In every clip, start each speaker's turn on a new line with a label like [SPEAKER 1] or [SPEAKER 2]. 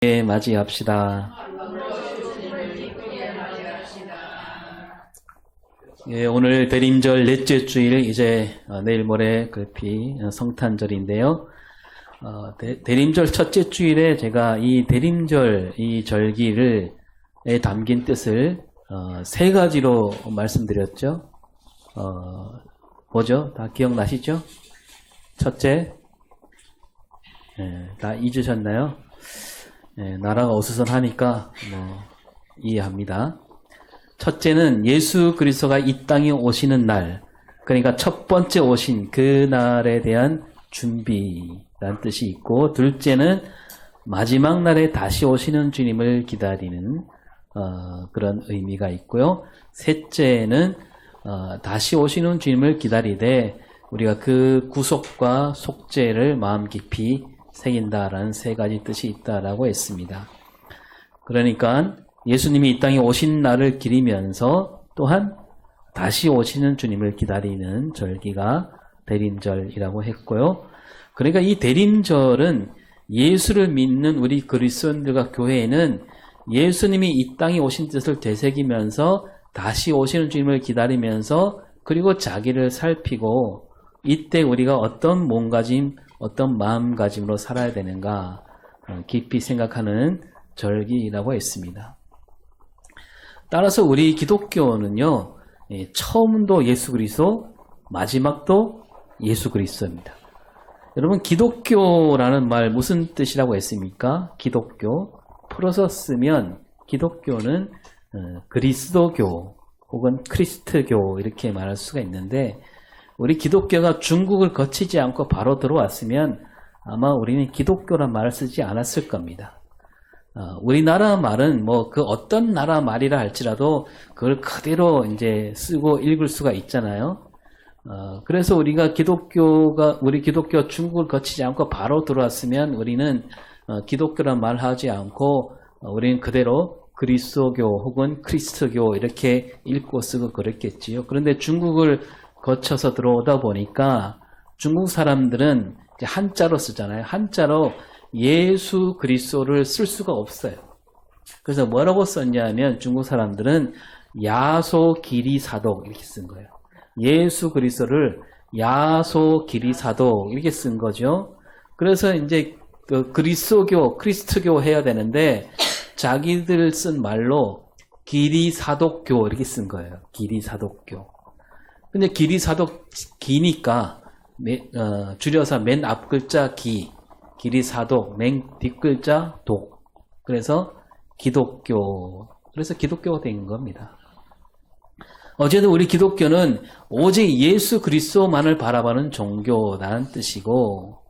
[SPEAKER 1] 맞이합시다. 예, 오늘 대림절 넷째 주일, 이제 내일 모레 급히 성탄절인데요. 대림절 첫째 주일에 제가 이 대림절 이 절기를 담긴 뜻을 세 가지로 말씀드렸죠. 뭐죠? 다 기억나시죠? 첫째, 다 잊으셨나요? 나라가 어수선하니까 이해합니다. 첫째는 예수 그리스도가 이 땅에 오시는 날, 그러니까 첫 번째 오신 그 날에 대한 준비라는 뜻이 있고, 둘째는 마지막 날에 다시 오시는 주님을 기다리는 그런 의미가 있고요. 셋째는 다시 오시는 주님을 기다리되 우리가 그 구속과 속죄를 마음 깊이 새긴다라는 세 가지 뜻이 있다라고 했습니다. 그러니까 예수님이 이 땅에 오신 날을 기리면서 또한 다시 오시는 주님을 기다리는 절기가 대림절이라고 했고요. 그러니까 이 대림절은 예수를 믿는 우리 그리스도인들과 교회에는 예수님이 이 땅에 오신 뜻을 되새기면서 다시 오시는 주님을 기다리면서 그리고 자기를 살피고 이때 우리가 어떤 몸가짐, 어떤 마음가짐으로 살아야 되는가 깊이 생각하는 절기라고 했습니다. 따라서 우리 기독교는요, 처음도 예수 그리스도, 마지막도 예수 그리스도입니다. 여러분, 기독교라는 말 무슨 뜻이라고 했습니까? 기독교. 풀어서 쓰면 기독교는 그리스도교 혹은 크리스트교 이렇게 말할 수가 있는데, 우리 기독교가 중국을 거치지 않고 바로 들어왔으면 아마 우리는 기독교란 말을 쓰지 않았을 겁니다. 우리나라 말은 그 어떤 나라 말이라 할지라도 그걸 그대로 이제 쓰고 읽을 수가 있잖아요. 그래서 우리 기독교가 중국을 거치지 않고 바로 들어왔으면 우리는 기독교란 말을 하지 않고 우리는 그대로 그리스도교 혹은 크리스트교 이렇게 읽고 쓰고 그랬겠지요. 그런데 중국을 거쳐서 들어오다 보니까 중국 사람들은 이제 한자로 쓰잖아요. 한자로 예수 그리스도를 쓸 수가 없어요. 그래서 뭐라고 썼냐면 중국 사람들은 야소 기리사독 이렇게 쓴 거예요. 예수 그리스도를 야소 기리사독 이렇게 쓴 거죠. 그래서 이제 그 그리스도교, 크리스트교 해야 되는데 자기들 쓴 말로 기리사독교 이렇게 쓴 거예요. 기리사독교. 근데 기리사독 기니까 줄여서 맨 앞 글자 기리사독, 맨 뒷글자 독. 그래서 기독교. 그래서 기독교가 된 겁니다. 어쨌든 우리 기독교는 오직 예수 그리스도만을 바라보는 종교라는 뜻이고,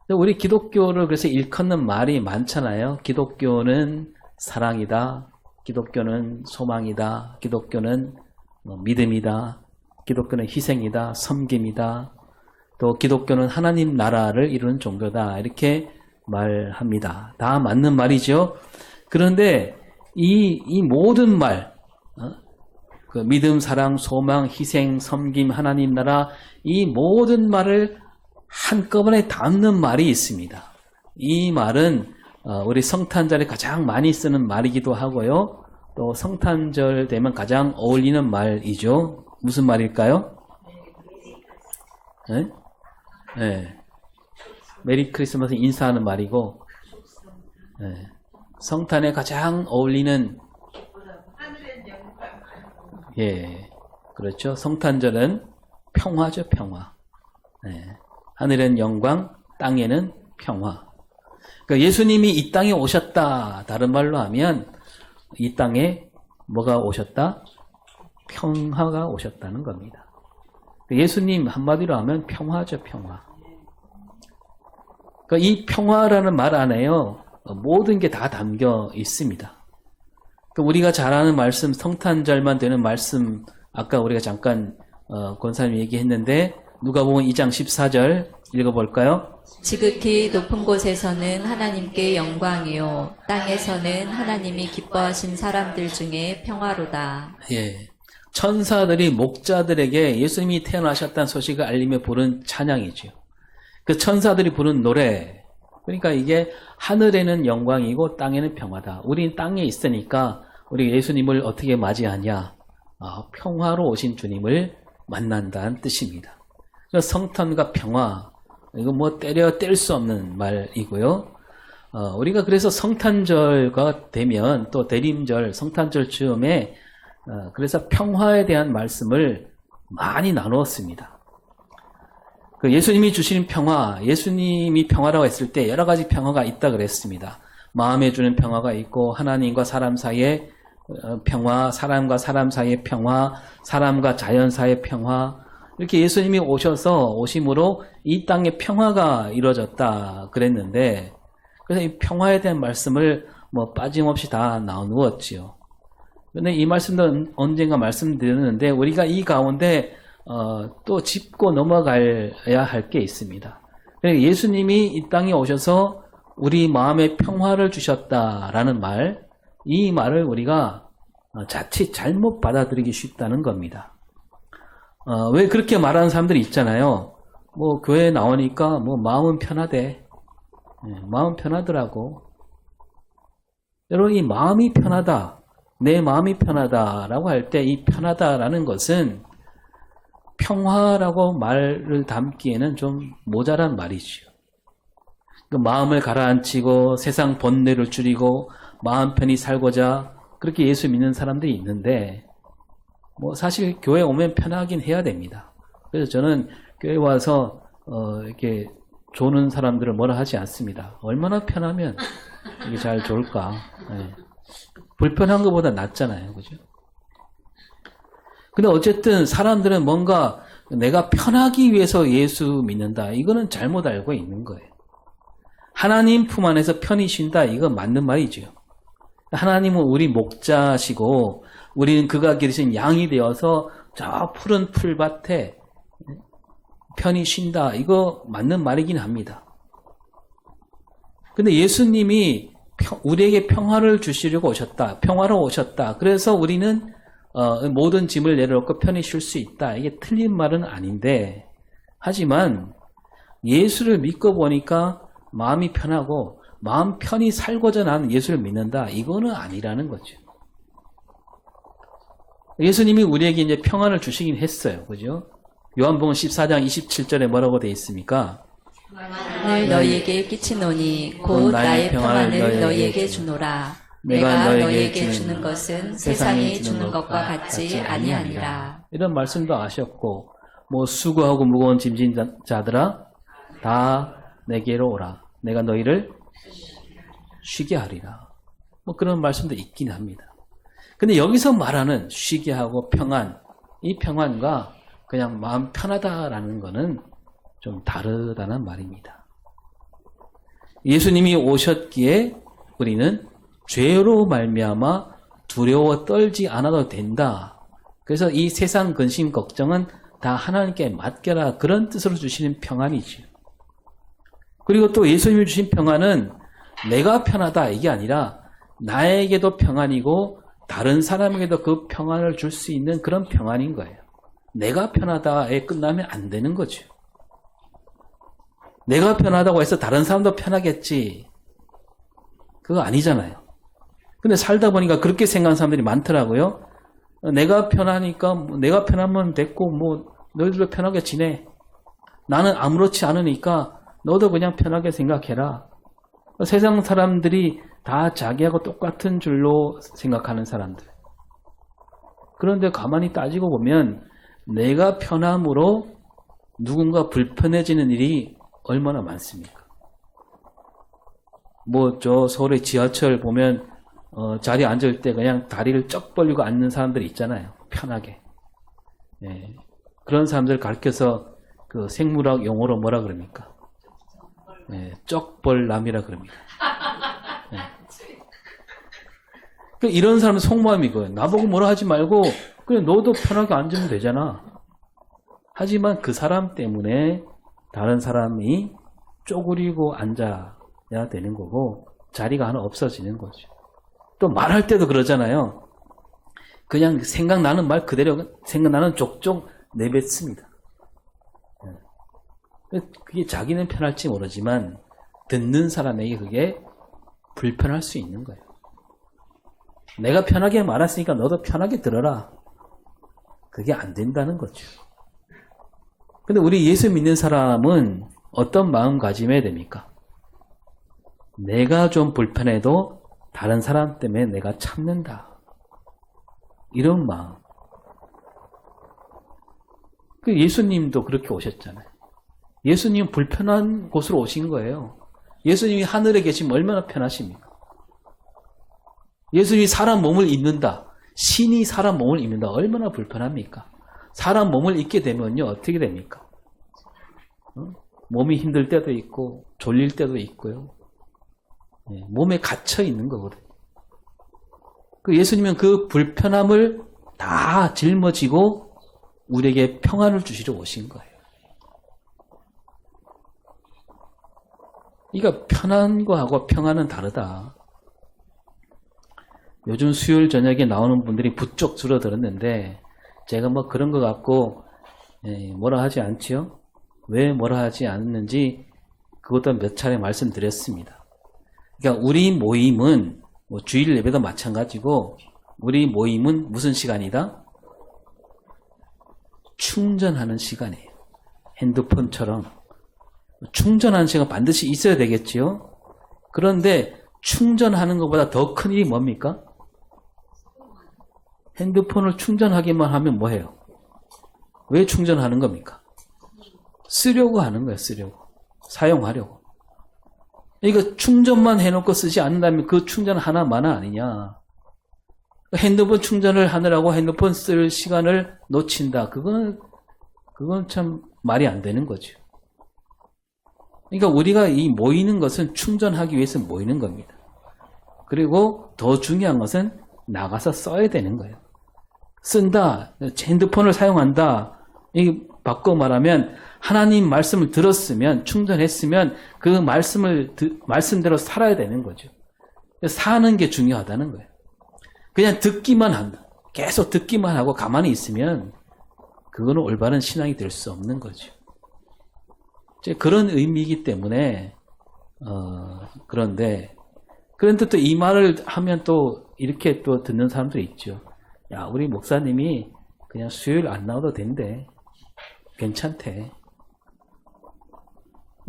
[SPEAKER 1] 우리 기독교를 그래서 일컫는 말이 많잖아요. 기독교는 사랑이다. 기독교는 소망이다. 기독교는 믿음이다. 기독교는 희생이다, 섬김이다. 또 기독교는 하나님 나라를 이루는 종교다. 이렇게 말합니다. 다 맞는 말이죠. 그런데 이 모든 말, 그 믿음, 사랑, 소망, 희생, 섬김, 하나님 나라, 이 모든 말을 한꺼번에 담는 말이 있습니다. 이 말은 우리 성탄절에 가장 많이 쓰는 말이기도 하고요. 또 성탄절 되면 가장 어울리는 말이죠. 무슨 말일까요? 네? 네. 메리 크리스마스 인사하는 말이고, 네. 성탄에 가장 어울리는, 예, 그렇죠. 성탄절은 평화죠, 평화. 네. 하늘엔 영광, 땅에는 평화. 그러니까 예수님이 이 땅에 오셨다. 다른 말로 하면 이 땅에 뭐가 오셨다? 평화가 오셨다는 겁니다. 예수님 한마디로 하면 평화죠, 평화. 그러니까 이 평화라는 말 안에요, 모든 게 다 담겨 있습니다. 그러니까 우리가 잘 아는 말씀, 성탄절만 되는 말씀, 아까 우리가 잠깐 권사님 얘기했는데 누가복음 2장 14절 읽어볼까요?
[SPEAKER 2] 지극히 높은 곳에서는 하나님께 영광이요 땅에서는 하나님이 기뻐하신 사람들 중에 평화로다.
[SPEAKER 1] 예. 천사들이 목자들에게 예수님이 태어나셨다는 소식을 알리며 부른 찬양이죠. 그 천사들이 부른 노래, 그러니까 이게 하늘에는 영광이고 땅에는 평화다. 우리는 땅에 있으니까 우리 예수님을 어떻게 맞이하냐? 평화로 오신 주님을 만난다는 뜻입니다. 그래서 성탄과 평화, 이거 뭐 뗄 수 없는 말이고요. 우리가 그래서 성탄절과 되면 또 대림절, 성탄절 즈음에 그래서 평화에 대한 말씀을 많이 나누었습니다. 그 예수님이 주시는 평화, 예수님이 평화라고 했을 때 여러 가지 평화가 있다 그랬습니다. 마음에 주는 평화가 있고 하나님과 사람 사이의 평화, 사람과 사람 사이의 평화, 사람과 자연 사이의 평화, 이렇게 예수님이 오심으로 이 땅에 평화가 이루어졌다 그랬는데, 그래서 이 평화에 대한 말씀을 뭐 빠짐없이 다 나누었지요. 그런데 이 말씀도 언젠가 말씀드렸는데 우리가 이 가운데 또 짚고 넘어가야 할 게 있습니다. 예수님이 이 땅에 오셔서 우리 마음에 평화를 주셨다라는 말, 이 말을 우리가 자칫 잘못 받아들이기 쉽다는 겁니다. 왜 그렇게 말하는 사람들이 있잖아요. 뭐 교회에 나오니까 뭐 마음은 편하대. 마음 편하더라고. 여러분, 이 마음이 편하다, 내 마음이 편하다라고 할 때 이 편하다라는 것은 평화라고 말을 담기에는 좀 모자란 말이죠. 그 마음을 가라앉히고 세상 번뇌를 줄이고 마음 편히 살고자 그렇게 예수 믿는 사람들이 있는데, 뭐 사실 교회 오면 편하긴 해야 됩니다. 그래서 저는 교회 와서 이렇게 조는 사람들을 뭐라 하지 않습니다. 얼마나 편하면 이게 잘 좋을까. 네. 불편한 것보다 낫잖아요. 그죠? 근데 어쨌든 사람들은 뭔가 내가 편하기 위해서 예수 믿는다. 이거는 잘못 알고 있는 거예요. 하나님 품 안에서 편히 쉰다. 이거 맞는 말이죠. 하나님은 우리 목자시고 우리는 그가 기르신 양이 되어서 저 푸른 풀밭에 편히 쉰다. 이거 맞는 말이긴 합니다. 근데 예수님이 우리에게 평화를 주시려고 오셨다. 평화로 오셨다. 그래서 우리는 모든 짐을 내려놓고 편히 쉴 수 있다. 이게 틀린 말은 아닌데, 하지만 예수를 믿고 보니까 마음이 편하고 마음 편히 살고자 나는 예수를 믿는다. 이거는 아니라는 거죠. 예수님이 우리에게 이제 평안을 주시긴 했어요. 그죠? 요한복음 14장 27절에 뭐라고 되어 있습니까?
[SPEAKER 2] 평안을 너희에게 끼치노니 곧 나의 평안을 너희에게 주노라. 내가 너희에게 주는 것은 세상이 주는 것과 같지 아니하니라.
[SPEAKER 1] 이런 말씀도 아셨고, 뭐 수고하고 무거운 짐진 자들아 다 내게로 오라. 내가 너희를 쉬게 하리라. 뭐 그런 말씀도 있긴 합니다. 근데 여기서 말하는 쉬게 하고 평안, 이 평안과 그냥 마음 편하다라는 거는 좀 다르다는 말입니다. 예수님이 오셨기에 우리는 죄로 말미암아 두려워 떨지 않아도 된다. 그래서 이 세상 근심 걱정은 다 하나님께 맡겨라. 그런 뜻으로 주시는 평안이죠. 그리고 또 예수님이 주신 평안은 내가 편하다 이게 아니라 나에게도 평안이고 다른 사람에게도 그 평안을 줄 수 있는 그런 평안인 거예요. 내가 편하다에 끝나면 안 되는 거죠. 내가 편하다고 해서 다른 사람도 편하겠지. 그거 아니잖아요. 근데 살다 보니까 그렇게 생각하는 사람들이 많더라고요. 내가 편하니까 내가 편하면 됐고 뭐 너희들도 편하게 지내. 나는 아무렇지 않으니까 너도 그냥 편하게 생각해라. 세상 사람들이 다 자기하고 똑같은 줄로 생각하는 사람들. 그런데 가만히 따지고 보면 내가 편함으로 누군가 불편해지는 일이 얼마나 많습니까? 뭐 저 서울의 지하철 보면 자리에 앉을 때 그냥 다리를 쩍 벌리고 앉는 사람들이 있잖아요. 편하게. 예. 그런 사람들 가르쳐서 그 생물학 용어로 뭐라 그럽니까? 예, 쩍벌남이라 그럽니다. 예. 그 이런 사람은 속마음이 거예요. 나보고 뭐라 하지 말고 그냥 너도 편하게 앉으면 되잖아. 하지만 그 사람 때문에 다른 사람이 쪼그리고 앉아야 되는 거고 자리가 하나 없어지는 거죠. 또 말할 때도 그러잖아요. 그냥 생각나는 말 그대로 생각나는 족족 내뱉습니다. 그게 자기는 편할지 모르지만 듣는 사람에게 그게 불편할 수 있는 거예요. 내가 편하게 말했으니까 너도 편하게 들어라. 그게 안 된다는 거죠. 근데 우리 예수 믿는 사람은 어떤 마음가짐해야 됩니까? 내가 좀 불편해도 다른 사람 때문에 내가 참는다. 이런 마음. 그 예수님도 그렇게 오셨잖아요. 예수님은 불편한 곳으로 오신 거예요. 예수님이 하늘에 계시면 얼마나 편하십니까? 예수님이 사람 몸을 입는다. 신이 사람 몸을 입는다. 얼마나 불편합니까? 사람 몸을 입게 되면요. 어떻게 됩니까? 몸이 힘들 때도 있고 졸릴 때도 있고요. 몸에 갇혀 있는 거거든요. 그 예수님은 그 불편함을 다 짊어지고 우리에게 평안을 주시러 오신 거예요. 그러니까 편한 거하고 평안은 다르다. 요즘 수요일 저녁에 나오는 분들이 부쩍 줄어들었는데 제가 뭐 그런 거 갖고 뭐라 하지 않지요? 왜 뭐라 하지 않는지 그것도 몇 차례 말씀드렸습니다. 그러니까 우리 모임은 뭐 주일 예배도 마찬가지고 우리 모임은 무슨 시간이다? 충전하는 시간이에요. 핸드폰처럼 충전하는 시간 반드시 있어야 되겠지요. 그런데 충전하는 것보다 더 큰 일이 뭡니까? 핸드폰을 충전하기만 하면 뭐해요? 왜 충전하는 겁니까? 쓰려고 하는 거예요. 쓰려고. 사용하려고. 이거 충전만 해놓고 쓰지 않는다면 그 충전 하나만은 아니냐. 핸드폰 충전을 하느라고 핸드폰 쓸 시간을 놓친다. 그건 참 말이 안 되는 거죠. 그러니까 우리가 이 모이는 것은 충전하기 위해서 모이는 겁니다. 그리고 더 중요한 것은 나가서 써야 되는 거예요. 쓴다, 핸드폰을 사용한다. 이 바꿔 말하면 하나님 말씀을 들었으면 충전했으면 그 말씀대로 살아야 되는 거죠. 사는 게 중요하다는 거예요. 그냥 듣기만 한다. 계속 듣기만 하고 가만히 있으면 그거는 올바른 신앙이 될 수 없는 거죠. 그런 의미이기 때문에 그런데 또 이 말을 하면 또 이렇게 또 듣는 사람들이 있죠. 야, 우리 목사님이 그냥 수요일 안 나와도 된대. 괜찮대.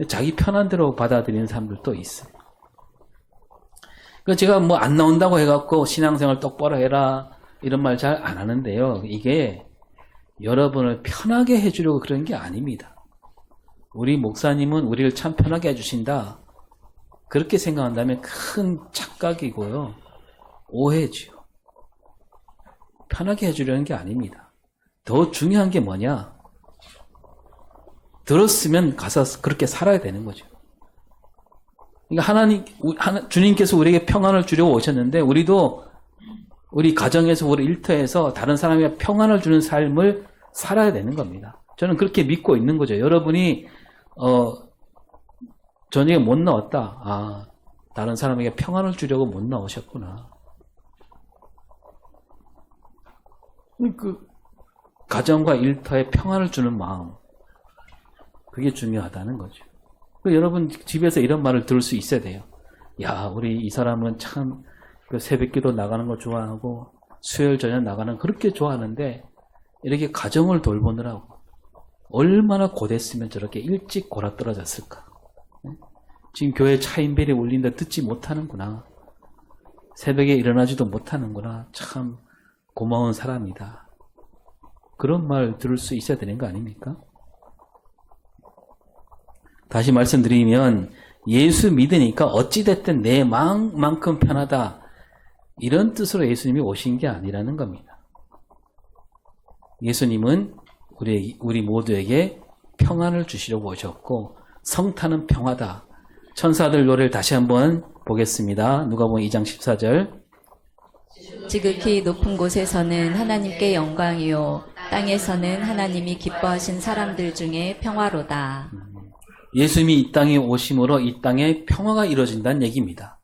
[SPEAKER 1] 자기 편한 대로 받아들이는 사람들도 있어요. 그러니까 제가 뭐 안 나온다고 해갖고 신앙생활 똑바로 해라 이런 말 잘 안 하는데요. 이게 여러분을 편하게 해주려고 그런 게 아닙니다. 우리 목사님은 우리를 참 편하게 해주신다. 그렇게 생각한다면 큰 착각이고요. 오해죠. 편하게 해주려는 게 아닙니다. 더 중요한 게 뭐냐? 들었으면 가서 그렇게 살아야 되는 거죠. 그러니까 주님께서 우리에게 평안을 주려고 오셨는데 우리도 우리 가정에서 우리 일터에서 다른 사람에게 평안을 주는 삶을 살아야 되는 겁니다. 저는 그렇게 믿고 있는 거죠. 여러분이 저녁에 못 나왔다. 아, 다른 사람에게 평안을 주려고 못 나오셨구나. 그 가정과 일터에 평안을 주는 마음, 그게 중요하다는 거죠. 여러분 집에서 이런 말을 들을 수 있어야 돼요. 야, 우리 이 사람은 참 그 새벽기도 나가는 거 좋아하고 수요일 저녁 나가는 거 그렇게 좋아하는데 이렇게 가정을 돌보느라고 얼마나 고됐으면 저렇게 일찍 골아떨어졌을까. 지금 교회 차인벨이 울린다 듣지 못하는구나. 새벽에 일어나지도 못하는구나. 참 고마운 사람이다. 그런 말 들을 수 있어야 되는 거 아닙니까? 다시 말씀드리면 예수 믿으니까 어찌됐든 내 마음만큼 편하다. 이런 뜻으로 예수님이 오신 게 아니라는 겁니다. 예수님은 우리 모두에게 평안을 주시려고 오셨고 성탄은 평화다. 천사들 노래를 다시 한번 보겠습니다. 누가복음 2장 14절.
[SPEAKER 2] 지극히 높은 곳에서는 하나님께 영광이요 땅에서는 하나님이 기뻐하신 사람들 중에 평화로다.
[SPEAKER 1] 예수님이 이 땅에 오심으로 이 땅에 평화가 이루어진다는 얘기입니다.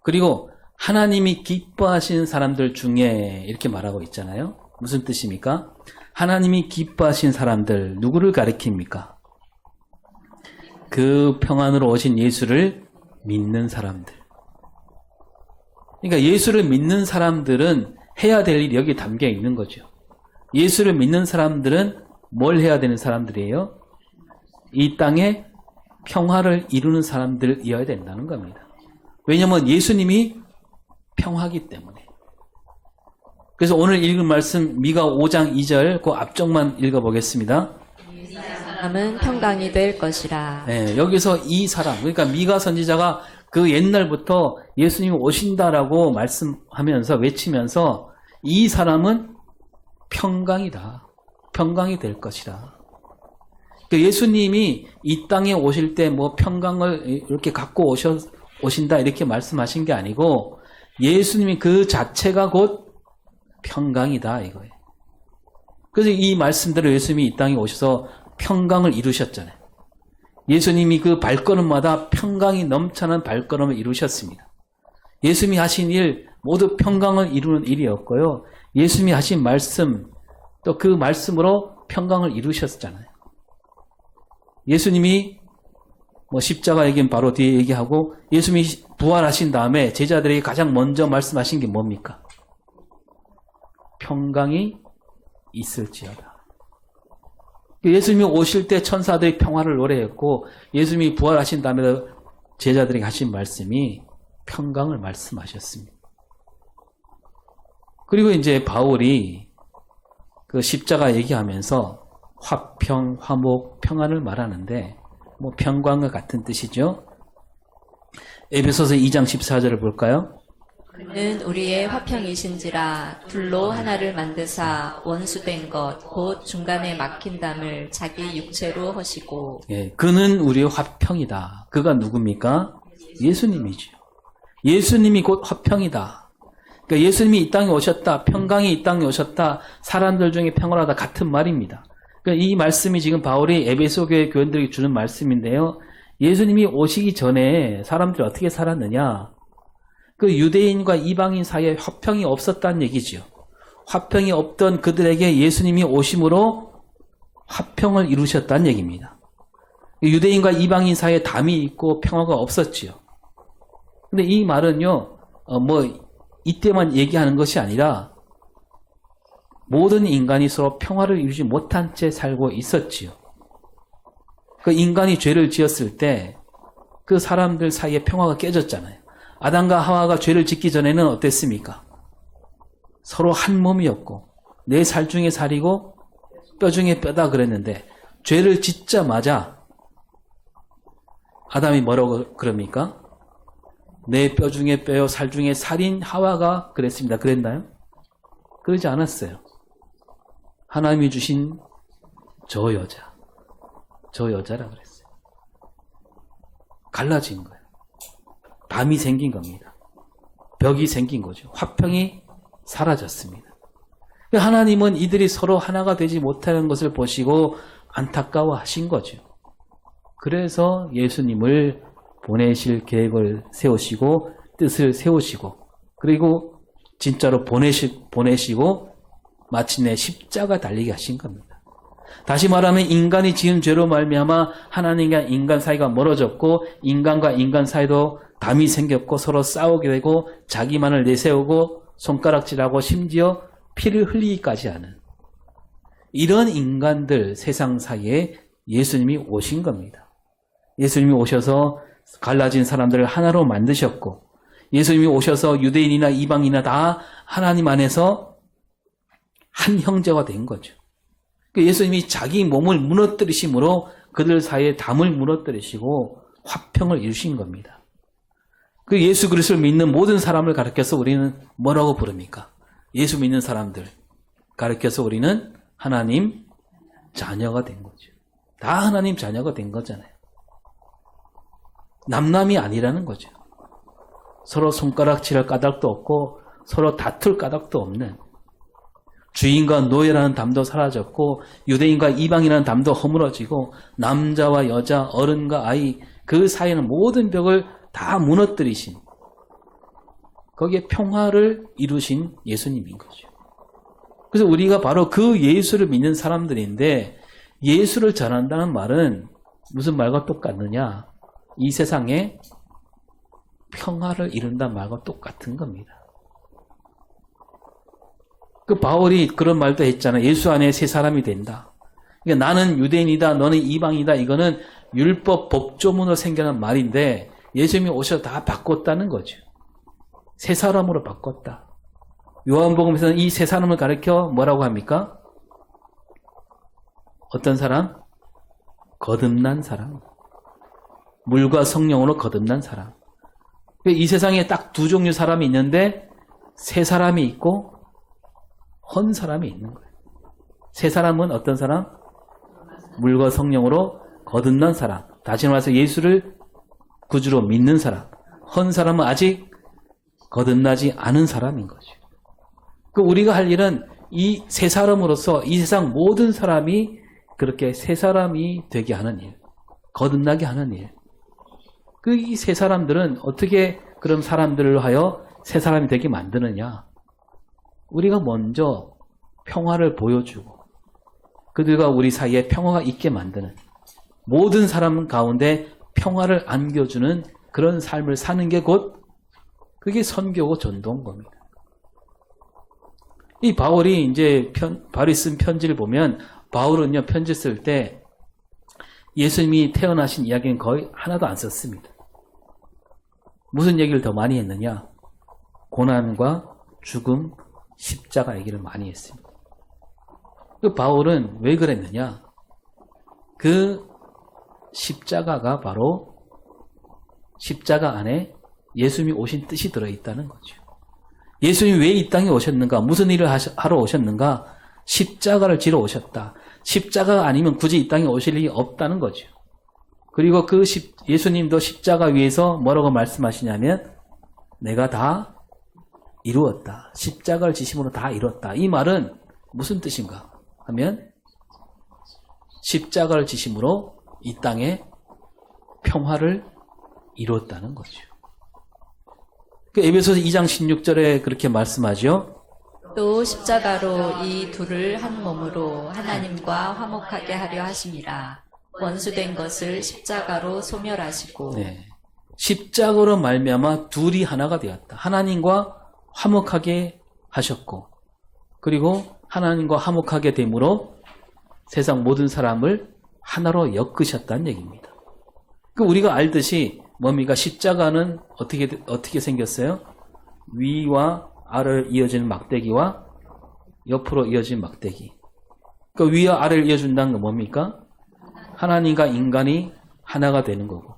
[SPEAKER 1] 그리고 하나님이 기뻐하신 사람들 중에 이렇게 말하고 있잖아요. 무슨 뜻입니까? 하나님이 기뻐하신 사람들 누구를 가리킵니까? 그 평안으로 오신 예수를 믿는 사람들. 그러니까 예수를 믿는 사람들은 해야 될 일이 여기 담겨 있는 거죠. 예수를 믿는 사람들은 뭘 해야 되는 사람들이에요? 이 땅에 평화를 이루는 사람들이어야 된다는 겁니다. 왜냐하면 예수님이 평화기 때문에. 그래서 오늘 읽은 말씀 미가 5장 2절 그 앞쪽만 읽어보겠습니다.
[SPEAKER 2] 사람은 평강이 될 것이라.
[SPEAKER 1] 네, 여기서 이 사람, 그러니까 미가 선지자가 그 옛날부터 예수님이 오신다라고 말씀하면서 외치면서 이 사람은 평강이다. 평강이 될 것이다. 예수님이 이 땅에 오실 때 뭐 평강을 이렇게 갖고 오신다 이렇게 말씀하신 게 아니고 예수님이 그 자체가 곧 평강이다 이거예요. 그래서 이 말씀대로 예수님이 이 땅에 오셔서 평강을 이루셨잖아요. 예수님이 그 발걸음마다 평강이 넘쳐난 발걸음을 이루셨습니다. 예수님이 하신 일 모두 평강을 이루는 일이었고요. 예수님이 하신 말씀 또 그 말씀으로 평강을 이루셨잖아요. 예수님이 뭐 십자가 얘기는 바로 뒤에 얘기하고 예수님이 부활하신 다음에 제자들에게 가장 먼저 말씀하신 게 뭡니까? 평강이 있을지어다. 예수님이 오실 때 천사들이 평화를 노래했고 예수님이 부활하신 다음에 제자들에게 하신 말씀이 평강을 말씀하셨습니다. 그리고 이제 바울이 그 십자가 얘기하면서 화평, 화목, 평안을 말하는데 뭐 평강과 같은 뜻이죠. 에베소서 2장 14절을 볼까요?
[SPEAKER 2] 그는 우리의 화평이신지라 둘로 하나를 만드사 원수된 것 곧 중간에 막힌 담을 자기 육체로 허시고.
[SPEAKER 1] 예, 그는 우리의 화평이다. 그가 누굽니까? 예수님이죠. 예수님이 곧 화평이다. 그러니까 예수님이 이 땅에 오셨다. 평강이 이 땅에 오셨다. 사람들 중에 평안하다. 같은 말입니다. 그러니까 이 말씀이 지금 바울이 에베소 교회 교인들에게 주는 말씀인데요. 예수님이 오시기 전에 사람들이 어떻게 살았느냐? 그 유대인과 이방인 사이에 화평이 없었다는 얘기죠. 화평이 없던 그들에게 예수님이 오심으로 화평을 이루셨다는 얘기입니다. 유대인과 이방인 사이에 담이 있고 평화가 없었지요. 근데 이 말은요, 이때만 얘기하는 것이 아니라 모든 인간이 서로 평화를 이루지 못한 채 살고 있었지요. 그 인간이 죄를 지었을 때 그 사람들 사이에 평화가 깨졌잖아요. 아담과 하와가 죄를 짓기 전에는 어땠습니까? 서로 한 몸이었고 내 살 중에 살이고 뼈 중에 뼈다 그랬는데 죄를 짓자마자 아담이 뭐라고 그럽니까? 내 뼈 중에 뼈요 살 중에 살인 하와가 그랬습니다. 그랬나요? 그러지 않았어요. 하나님이 주신 저 여자라 그랬어요. 갈라진 거예요. 담이 생긴 겁니다. 벽이 생긴 거죠. 화평이 사라졌습니다. 하나님은 이들이 서로 하나가 되지 못하는 것을 보시고 안타까워하신 거죠. 그래서 예수님을 보내실 계획을 세우시고 뜻을 세우시고 그리고 진짜로 보내시고 마침내 십자가 달리게 하신 겁니다. 다시 말하면 인간이 지은 죄로 말미암아 하나님과 인간 사이가 멀어졌고 인간과 인간 사이도 담이 생겼고 서로 싸우게 되고 자기만을 내세우고 손가락질하고 심지어 피를 흘리기까지 하는 이런 인간들 세상 사이에 예수님이 오신 겁니다. 예수님이 오셔서 갈라진 사람들을 하나로 만드셨고 예수님이 오셔서 유대인이나 이방인이나 다 하나님 안에서 한 형제가 된 거죠. 예수님이 자기 몸을 무너뜨리심으로 그들 사이에 담을 무너뜨리시고 화평을 이루신 겁니다. 그 예수 그리스도를 믿는 모든 사람을 가르쳐서 우리는 뭐라고 부릅니까? 예수 믿는 사람들 가르쳐서 우리는 하나님 자녀가 된 거죠. 다 하나님 자녀가 된 거잖아요. 남남이 아니라는 거죠. 서로 손가락질할 까닭도 없고 서로 다툴 까닭도 없는 주인과 노예라는 담도 사라졌고 유대인과 이방인이라는 담도 허물어지고 남자와 여자, 어른과 아이 그 사이에는 모든 벽을 다 무너뜨리신 거기에 평화를 이루신 예수님인 거죠. 그래서 우리가 바로 그 예수를 믿는 사람들인데 예수를 전한다는 말은 무슨 말과 똑같느냐? 이 세상에 평화를 이룬다는 말과 똑같은 겁니다. 그 바울이 그런 말도 했잖아요. 예수 안에 새 사람이 된다. 그러니까 나는 유대인이다, 너는 이방이다. 이거는 율법 법조문으로 생겨난 말인데 예수님이 오셔서 다 바꿨다는 거죠. 새 사람으로 바꿨다. 요한복음에서는 이 새 사람을 가리켜 뭐라고 합니까? 어떤 사람? 거듭난 사람. 물과 성령으로 거듭난 사람. 이 세상에 딱 두 종류 사람이 있는데 새 사람이 있고 헌 사람이 있는 거예요. 새 사람은 어떤 사람? 물과 성령으로 거듭난 사람. 다시 말해서 예수를 구주로 믿는 사람. 헌 사람은 아직 거듭나지 않은 사람인 거죠. 그 우리가 할 일은 이 새 사람으로서 이 세상 모든 사람이 그렇게 새 사람이 되게 하는 일, 거듭나게 하는 일. 그 이 새 사람들은 어떻게 그런 사람들을 하여 새 사람이 되게 만드느냐? 우리가 먼저 평화를 보여주고 그들과 우리 사이에 평화가 있게 만드는, 모든 사람 가운데 평화를 안겨주는 그런 삶을 사는 게 곧 그게 선교고 전도인 겁니다. 이 바울이 이제 바울이 쓴 편지를 보면 바울은요, 편지 쓸 때 예수님이 태어나신 이야기는 거의 하나도 안 썼습니다. 무슨 얘기를 더 많이 했느냐? 고난과 죽음, 십자가 얘기를 많이 했습니다. 그 바울은 왜 그랬느냐? 그 십자가가 바로 십자가 안에 예수님이 오신 뜻이 들어있다는 거죠. 예수님이 왜 이 땅에 오셨는가? 무슨 일을 하러 오셨는가? 십자가를 지러 오셨다. 십자가가 아니면 굳이 이 땅에 오실 일이 없다는 거죠. 그리고 그 예수님도 십자가 위에서 뭐라고 말씀하시냐면 내가 다 이루었다. 십자가를 지심으로 다 이뤘다. 이 말은 무슨 뜻인가 하면 십자가를 지심으로 이 땅에 평화를 이뤘다는 거죠. 그 에베소서 2장 16절에 그렇게 말씀하죠.
[SPEAKER 2] 또 십자가로 이 둘을 한 몸으로 하나님과 화목하게 하려 하심이라. 원수된 것을 십자가로 소멸하시고.
[SPEAKER 1] 네. 십자가로 말미암아 둘이 하나가 되었다. 하나님과 화목하게 하셨고, 그리고 하나님과 화목하게 됨으로 세상 모든 사람을 하나로 엮으셨다는 얘기입니다. 그 우리가 알듯이 뭡니까? 십자가는 어떻게 생겼어요? 위와 아래를 이어지는 막대기와 옆으로 이어진 막대기. 그 위와 아래를 이어준다는 건 뭡니까? 하나님과 인간이 하나가 되는 거고,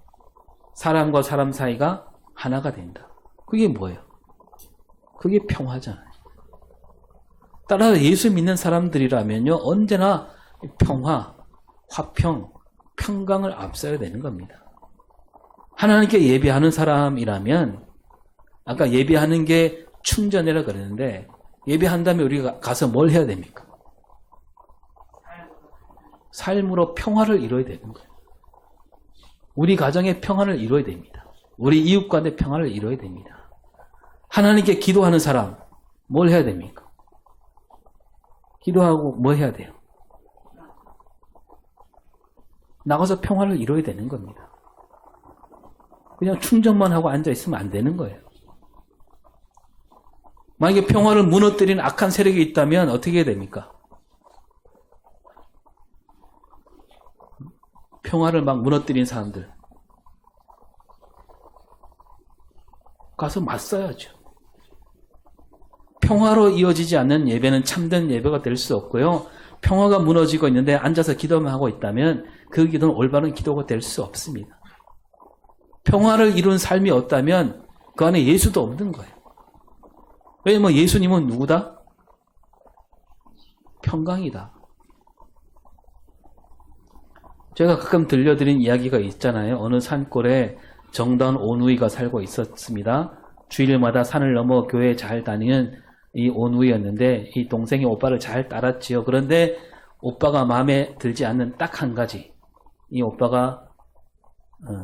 [SPEAKER 1] 사람과 사람 사이가 하나가 된다. 그게 뭐예요? 그게 평화잖아요. 따라서 예수 믿는 사람들이라면요, 언제나 평화, 화평, 평강을 앞서야 되는 겁니다. 하나님께 예배하는 사람이라면, 아까 예배하는 게 충전이라 그랬는데, 예배한 다음에 우리가 가서 뭘 해야 됩니까? 삶으로 평화를 이루어야 되는 거예요. 우리 가정의 평화를 이루어야 됩니다. 우리 이웃 간의 평화를 이루어야 됩니다. 하나님께 기도하는 사람, 뭘 해야 됩니까? 기도하고 뭐 해야 돼요? 나가서 평화를 이루어야 되는 겁니다. 그냥 충전만 하고 앉아있으면 안 되는 거예요. 만약에 평화를 무너뜨리는 악한 세력이 있다면 어떻게 해야 됩니까? 평화를 막 무너뜨린 사람들 가서 맞서야죠. 평화로 이어지지 않는 예배는 참된 예배가 될 수 없고요. 평화가 무너지고 있는데 앉아서 기도만 하고 있다면 그 기도는 올바른 기도가 될 수 없습니다. 평화를 이룬 삶이 없다면 그 안에 예수도 없는 거예요. 왜냐면 예수님은 누구다? 평강이다. 제가 가끔 들려드린 이야기가 있잖아요. 어느 산골에 정다운 오누이가 살고 있었습니다. 주일마다 산을 넘어 교회에 잘 다니는 이 오누이였는데 이 동생이 오빠를 잘 따랐지요. 그런데 오빠가 마음에 들지 않는 딱 한 가지. 이 오빠가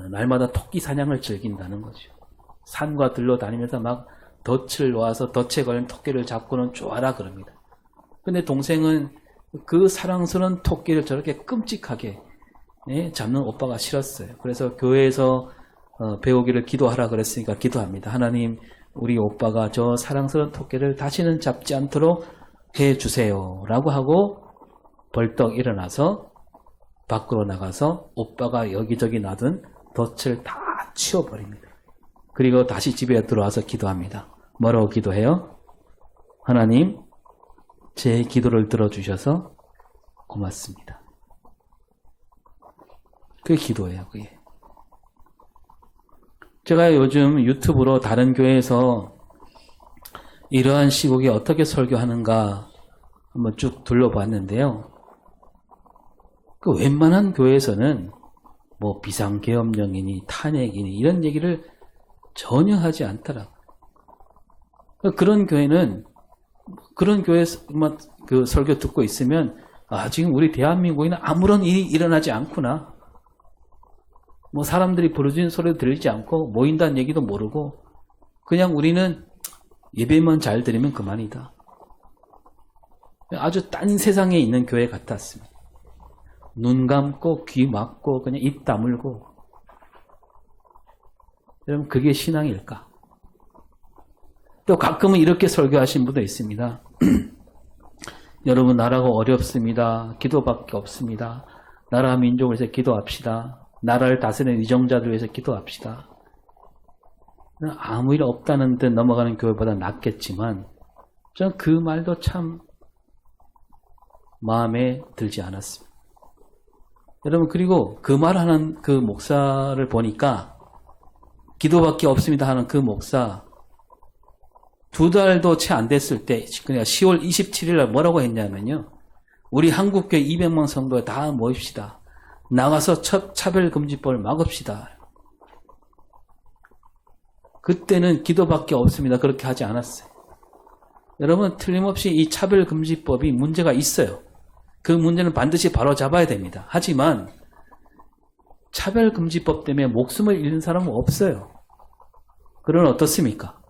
[SPEAKER 1] 날마다 토끼 사냥을 즐긴다는 거죠. 산과 들로 다니면서 막 덫을 놓아서 덫에 걸린 토끼를 잡고는 쪼아라 그럽니다. 근데 동생은 그 사랑스러운 토끼를 저렇게 끔찍하게 잡는 오빠가 싫었어요. 그래서 교회에서 배우기를 기도하라 그랬으니까 기도합니다. 하나님, 우리 오빠가 저 사랑스러운 토끼를 다시는 잡지 않도록 해주세요 라고 하고 벌떡 일어나서 밖으로 나가서 오빠가 여기저기 놔둔 덫을 다 치워버립니다. 그리고 다시 집에 들어와서 기도합니다. 뭐라고 기도해요? 하나님, 제 기도를 들어주셔서 고맙습니다. 그게 기도예요. 그게. 제가 요즘 유튜브로 다른 교회에서 이러한 시국에 어떻게 설교하는가 한번 쭉 둘러봤는데요. 그 웬만한 교회에서는 뭐 비상계엄령이니 탄핵이니 이런 얘기를 전혀 하지 않더라고요. 그런 교회는 그런 교회만 그 설교 듣고 있으면 지금 우리 대한민국에는 아무런 일이 일어나지 않구나. 뭐 사람들이 부르짖는 소리도 들리지 않고 모인다는 얘기도 모르고 그냥 우리는 예배만 잘 드리면 그만이다. 아주 딴 세상에 있는 교회 같았습니다. 눈 감고 귀 막고 그냥 입 다물고. 여러분 그게 신앙일까? 또 가끔은 이렇게 설교하신 분도 있습니다. 여러분 나라가 어렵습니다. 기도밖에 없습니다. 나라 민족을 위해서 기도합시다. 나라를 다스리는 위정자들 위해서 기도합시다. 아무 일 없다는 듯 넘어가는 교회보다 낫겠지만 저는 그 말도 참 마음에 들지 않았습니다. 여러분 그리고 그 말하는 그 목사를 보니까 기도밖에 없습니다 하는 그 목사 2달도 채 안 됐을 때 그러니까 10월 27일 날 뭐라고 했냐면요. 우리 한국교회 200만 성도에 다 모입시다. 나가서 차별금지법을 막읍시다. 그때는 기도밖에 없습니다. 그렇게 하지 않았어요. 여러분 틀림없이 이 차별금지법이 문제가 있어요. 그 문제는 반드시 바로잡아야 됩니다. 하지만 차별금지법 때문에 목숨을 잃는 사람은 없어요. 그러나 어떻습니까?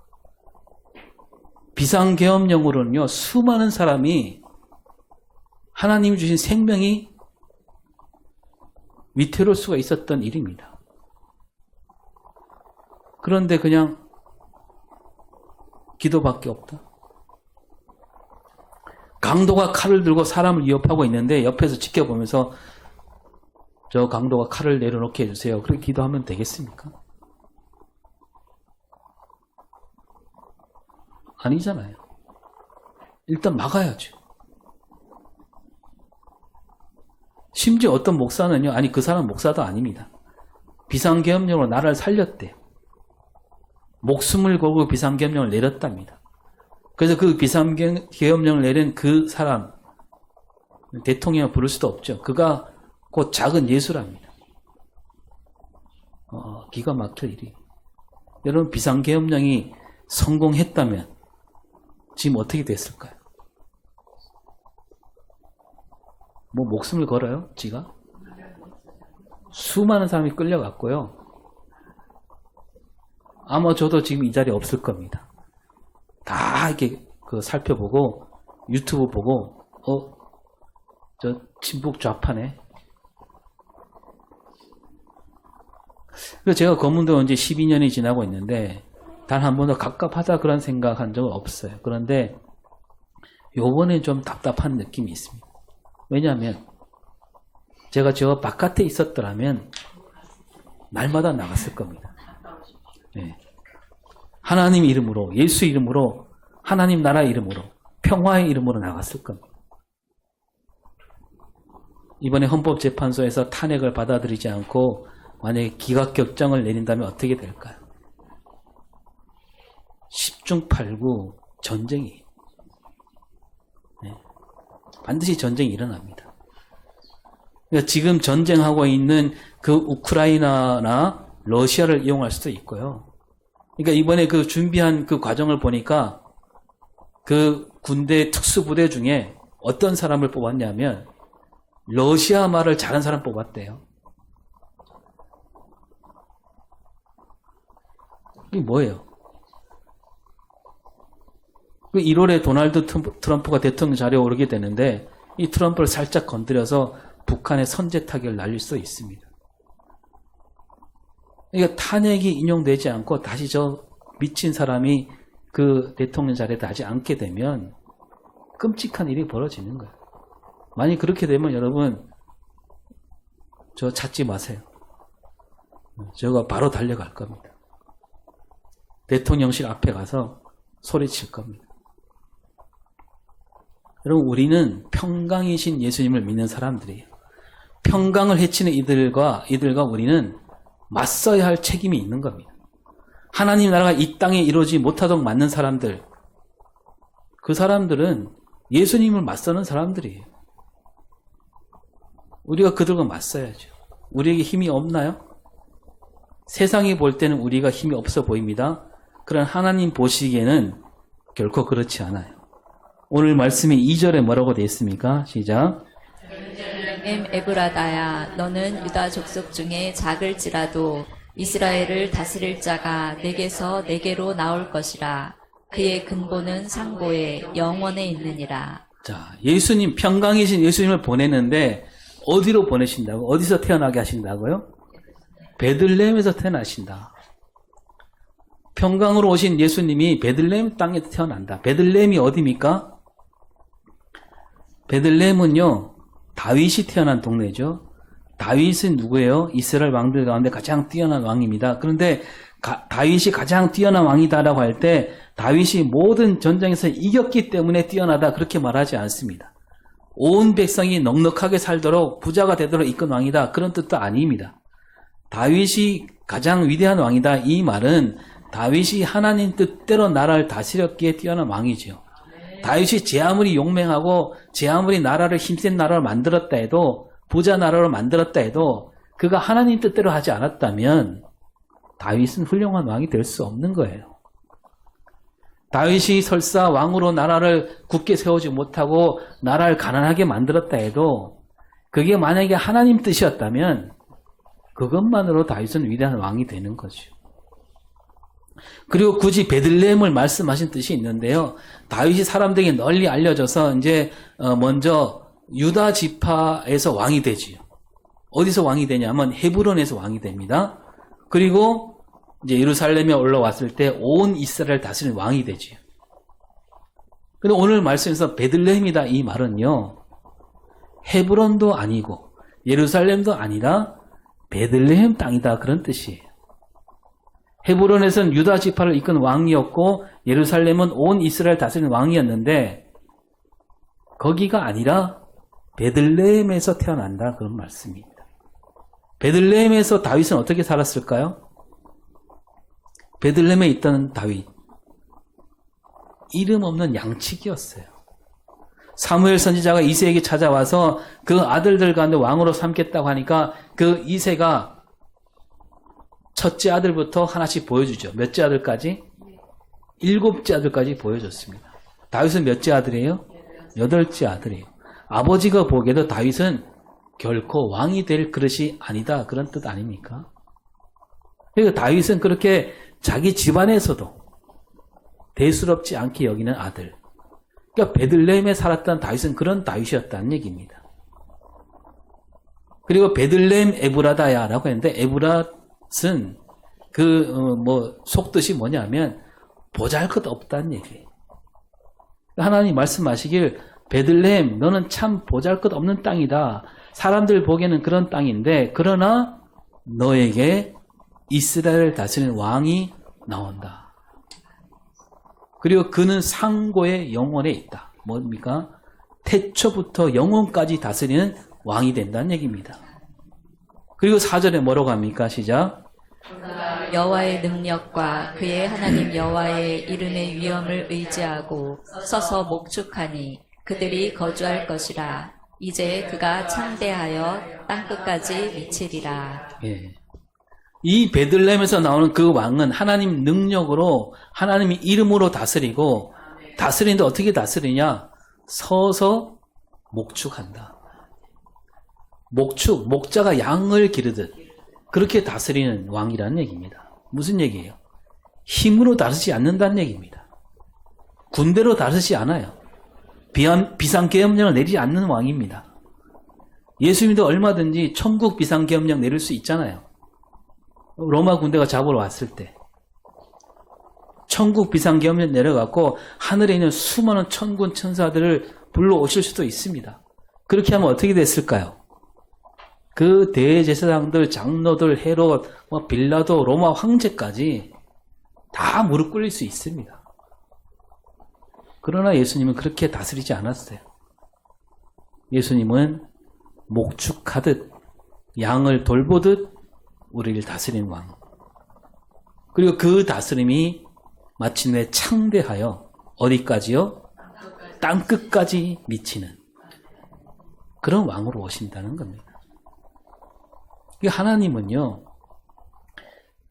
[SPEAKER 1] 비상계엄령으로는요. 수많은 사람이 하나님이 주신 생명이 위태로울 수가 있었던 일입니다. 그런데 그냥 기도밖에 없다. 강도가 칼을 들고 사람을 위협하고 있는데 옆에서 지켜보면서 저 강도가 칼을 내려놓게 해주세요. 그렇게 기도하면 되겠습니까? 아니잖아요. 일단 막아야죠. 심지어 어떤 목사는요. 아니 그 사람 목사도 아닙니다. 비상계엄령으로 나라를 살렸대요. 목숨을 걸고 비상계엄령을 내렸답니다. 그래서 그 비상계엄령을 내린 그 사람 대통령을 부를 수도 없죠. 그가 곧 작은 예수랍니다. 기가 막힐 일이. 여러분 비상계엄령이 성공했다면 지금 어떻게 됐을까요? 뭐 목숨을 걸어요? 지가? 수많은 사람이 끌려갔고요. 아마 저도 지금 이 자리에 없을 겁니다. 다 이렇게 살펴보고 유튜브 보고 저 친북 좌파네. 그래서 제가 검문도 온 지 12년이 지나고 있는데 단 한 번도 갑갑하다 그런 생각한 적은 없어요. 그런데 요번에 좀 답답한 느낌이 있습니다. 왜냐하면 제가 저 바깥에 있었더라면 날마다 나갔을 겁니다. 네. 하나님 이름으로, 예수 이름으로, 하나님 나라 이름으로, 평화의 이름으로 나갔을 겁니다. 이번에 헌법재판소에서 탄핵을 받아들이지 않고 만약에 기각결정을 내린다면 어떻게 될까요? 10중 8구 전쟁이 반드시 전쟁이 일어납니다. 그러니까 지금 전쟁하고 있는 그 우크라이나나 러시아를 이용할 수도 있고요. 그러니까 이번에 그 준비한 그 과정을 보니까 그 군대 특수부대 중에 어떤 사람을 뽑았냐면 러시아 말을 잘하는 사람 뽑았대요. 이게 뭐예요? 그 1월에 도널드 트럼프가 대통령 자리에 오르게 되는데 이 트럼프를 살짝 건드려서 북한의 선제 타격을 날릴 수 있습니다. 그러니까 탄핵이 인용되지 않고 다시 저 미친 사람이 그 대통령 자리에 다시 앉게 되면 끔찍한 일이 벌어지는 거예요. 만약 그렇게 되면 여러분 저 찾지 마세요. 저가 바로 달려갈 겁니다. 대통령실 앞에 가서 소리칠 겁니다. 여러분 우리는 평강이신 예수님을 믿는 사람들이에요. 평강을 해치는 이들과 우리는 맞서야 할 책임이 있는 겁니다. 하나님 나라가 이 땅에 이루어지지 못하도록 맞는 사람들, 그 사람들은 예수님을 맞서는 사람들이에요. 우리가 그들과 맞서야죠. 우리에게 힘이 없나요? 세상이 볼 때는 우리가 힘이 없어 보입니다. 그러나 하나님 보시기에는 결코 그렇지 않아요. 오늘 말씀이 2절에 뭐라고 되어 있습니까? 시작.
[SPEAKER 2] 에브라다야, 너는 유다 족속 중에 작을지라도 이스라엘을 다스릴 자가 내게서 내게로 나올 것이라. 그의 근본은 상고에 영원에 있느니라.
[SPEAKER 1] 자, 예수님, 평강이신 예수님을 보내는데 어디로 보내신다고? 어디서 태어나게 하신다고요? 베들레헴에서 태어나신다. 평강으로 오신 예수님이 베들레헴 땅에 태어난다. 베들레헴이 어디입니까? 베들레헴은요, 다윗이 태어난 동네죠. 다윗은 누구예요? 이스라엘 왕들 가운데 가장 뛰어난 왕입니다. 그런데 다윗이 가장 뛰어난 왕이다라고 할 때 다윗이 모든 전쟁에서 이겼기 때문에 뛰어나다 그렇게 말하지 않습니다. 온 백성이 넉넉하게 살도록 부자가 되도록 이끈 왕이다 그런 뜻도 아닙니다. 다윗이 가장 위대한 왕이다 이 말은 다윗이 하나님 뜻대로 나라를 다스렸기에 뛰어난 왕이죠. 다윗이 제 아무리 용맹하고 제 아무리 나라를 힘센 나라를 만들었다 해도 부자 나라로 만들었다 해도 그가 하나님 뜻대로 하지 않았다면 다윗은 훌륭한 왕이 될 수 없는 거예요. 다윗이 설사 왕으로 나라를 굳게 세우지 못하고 나라를 가난하게 만들었다 해도 그게 만약에 하나님 뜻이었다면 그것만으로 다윗은 위대한 왕이 되는 거죠. 그리고 굳이 베들레헴을 말씀하신 뜻이 있는데요. 다윗이 사람들에게 널리 알려져서 이제 먼저 유다 지파에서 왕이 되지요. 어디서 왕이 되냐면 헤브론에서 왕이 됩니다. 그리고 이제 예루살렘에 올라왔을 때 온 이스라엘 다스리는 왕이 되지요. 근데 오늘 말씀에서 베들레헴이다 이 말은요. 헤브론도 아니고 예루살렘도 아니라 베들레헴 땅이다 그런 뜻이에요. 헤브론에서는 유다 지파를 이끈 왕이었고 예루살렘은 온 이스라엘 다스리는 왕이었는데 거기가 아니라 베들레헴에서 태어난다 그런 말씀입니다. 베들레헴에서 다윗은 어떻게 살았을까요? 베들레헴에 있던 다윗 이름 없는 양치기였어요. 사무엘 선지자가 이새에게 찾아와서 그 아들들 가운데 왕으로 삼겠다고 하니까 그 이새가 첫째 아들부터 하나씩 보여주죠. 몇째 아들까지? 7째 아들까지 보여줬습니다. 다윗은 몇째 아들이에요? 8째 아들이에요. 아버지가 보기에도 다윗은 결코 왕이 될 그릇이 아니다. 그런 뜻 아닙니까? 그러니까 다윗은 그렇게 자기 집안에서도 대수롭지 않게 여기는 아들. 그러니까 베들레헴에 살았던 다윗은 그런 다윗이었다는 얘기입니다. 그리고 베들레헴 에브라다야라고 했는데 에브랏은 속뜻이 뭐냐면 보잘것없다는 얘기예요. 하나님 말씀하시길 베들레헴 너는 참 보잘것없는 땅이다. 사람들 보기에는 그런 땅인데 그러나 너에게 이스라엘을 다스리는 왕이 나온다. 그리고 그는 상고의 영원에 있다. 뭡니까? 태초부터 영원까지 다스리는 왕이 된다는 얘기입니다. 그리고 4절에 뭐라고 합니까? 시작.
[SPEAKER 2] 여호와의 능력과 그의 하나님 여호와의 이름의 위엄을 의지하고 서서 목축하니 그들이 거주할 것이라. 이제 그가 창대하여 땅끝까지 미치리라.
[SPEAKER 1] 예. 이 베들레헴에서 나오는 그 왕은 하나님 능력으로 하나님의 이름으로 다스리고 다스리는데 어떻게 다스리냐? 서서 목축한다. 목축, 목자가 양을 기르듯 그렇게 다스리는 왕이라는 얘기입니다. 무슨 얘기예요? 힘으로 다스리지 않는다는 얘기입니다. 군대로 다스리지 않아요. 비상계엄령을 내리지 않는 왕입니다. 예수님도 얼마든지 천국 비상계엄령 내릴 수 있잖아요. 로마 군대가 잡으러 왔을 때 천국 비상계엄령 내려갖고 하늘에 있는 수많은 천군 천사들을 불러오실 수도 있습니다. 그렇게 하면 어떻게 됐을까요? 그 대제사장들, 장로들, 헤롯, 빌라도, 로마 황제까지 다 무릎 꿇릴 수 있습니다. 그러나 예수님은 그렇게 다스리지 않았어요. 예수님은 목축하듯 양을 돌보듯 우리를 다스리는 왕. 그리고 그 다스림이 마침내 창대하여 어디까지요? 땅끝까지 미치는 그런 왕으로 오신다는 겁니다. 하나님은요,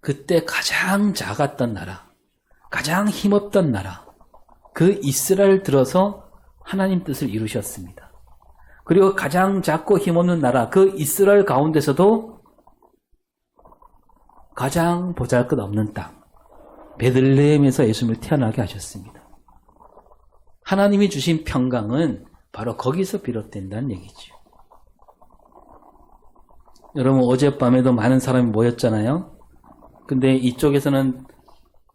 [SPEAKER 1] 그때 가장 작았던 나라, 가장 힘없던 나라, 그 이스라엘 들어서 하나님 뜻을 이루셨습니다. 그리고 가장 작고 힘없는 나라, 그 이스라엘 가운데서도 가장 보잘것없는 땅, 베들레헴에서 예수님을 태어나게 하셨습니다. 하나님이 주신 평강은 바로 거기서 비롯된다는 얘기죠. 여러분, 어젯밤에도 많은 사람이 모였잖아요. 근데 이쪽에서는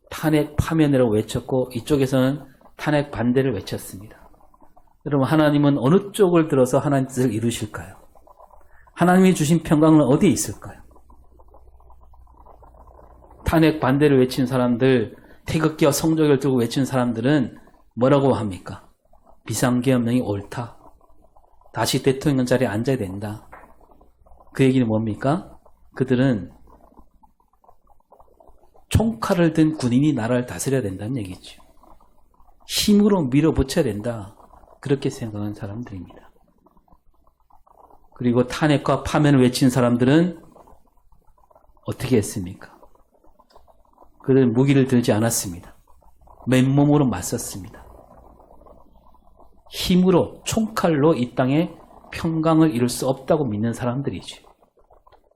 [SPEAKER 1] 탄핵 파면이라고 외쳤고 이쪽에서는 탄핵 반대를 외쳤습니다. 여러분, 하나님은 어느 쪽을 들어서 하나님 뜻을 이루실까요? 하나님이 주신 평강은 어디에 있을까요? 탄핵 반대를 외친 사람들, 태극기와 성적을 들고 외친 사람들은 뭐라고 합니까? 비상계엄령이 옳다. 다시 대통령 자리에 앉아야 된다. 그 얘기는 뭡니까? 그들은 총칼을 든 군인이 나라를 다스려야 된다는 얘기죠. 힘으로 밀어붙여야 된다. 그렇게 생각하는 사람들입니다. 그리고 탄핵과 파면을 외친 사람들은 어떻게 했습니까? 그들은 무기를 들지 않았습니다. 맨몸으로 맞섰습니다. 힘으로, 총칼로 이 땅에 평강을 이룰 수 없다고 믿는 사람들이죠.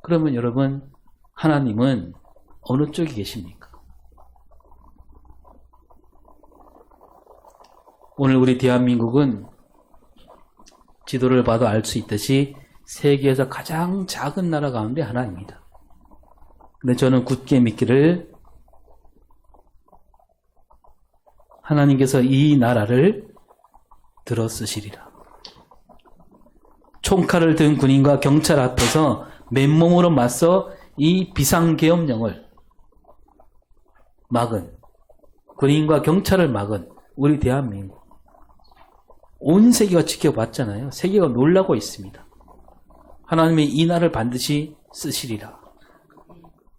[SPEAKER 1] 그러면 여러분, 하나님은 어느 쪽에 계십니까? 오늘 우리 대한민국은 지도를 봐도 알 수 있듯이 세계에서 가장 작은 나라 가운데 하나입니다. 근데 저는 굳게 믿기를 하나님께서 이 나라를 들어 쓰시리라. 총칼을 든 군인과 경찰 앞에서 맨몸으로 맞서 이 비상계엄령을 막은, 군인과 경찰을 막은 우리 대한민국, 온 세계가 지켜봤잖아요. 세계가 놀라고 있습니다. 하나님이 이 나라를 반드시 쓰시리라.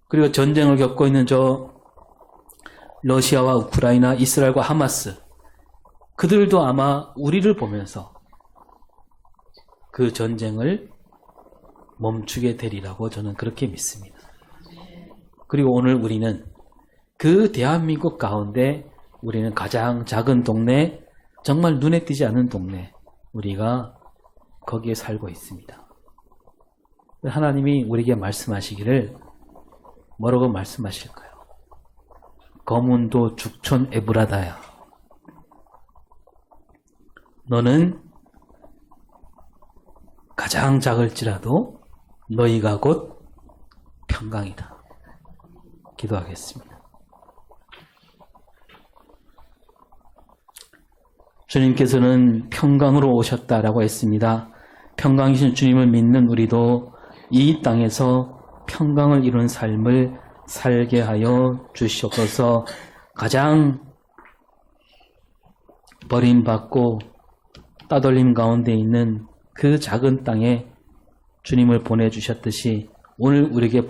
[SPEAKER 1] 그리고 전쟁을 겪고 있는 저 러시아와 우크라이나, 이스라엘과 하마스, 그들도 아마 우리를 보면서 그 전쟁을 멈추게 되리라고 저는 그렇게 믿습니다. 그리고 오늘 우리는 그 대한민국 가운데 우리는 가장 작은 동네, 정말 눈에 띄지 않는 동네, 우리가 거기에 살고 있습니다. 하나님이 우리에게 말씀하시기를 뭐라고 말씀하실까요? 거문도 죽촌 에브라다야, 너는 가장 작을지라도 너희가 곧 평강이다. 기도하겠습니다. 주님께서는 평강으로 오셨다라고 했습니다. 평강이신 주님을 믿는 우리도 이 땅에서 평강을 이룬 삶을 살게 하여 주시옵소서. 가장 버림받고 따돌림 가운데 있는 그 작은 땅에 주님을 보내주셨듯이 오늘 우리에게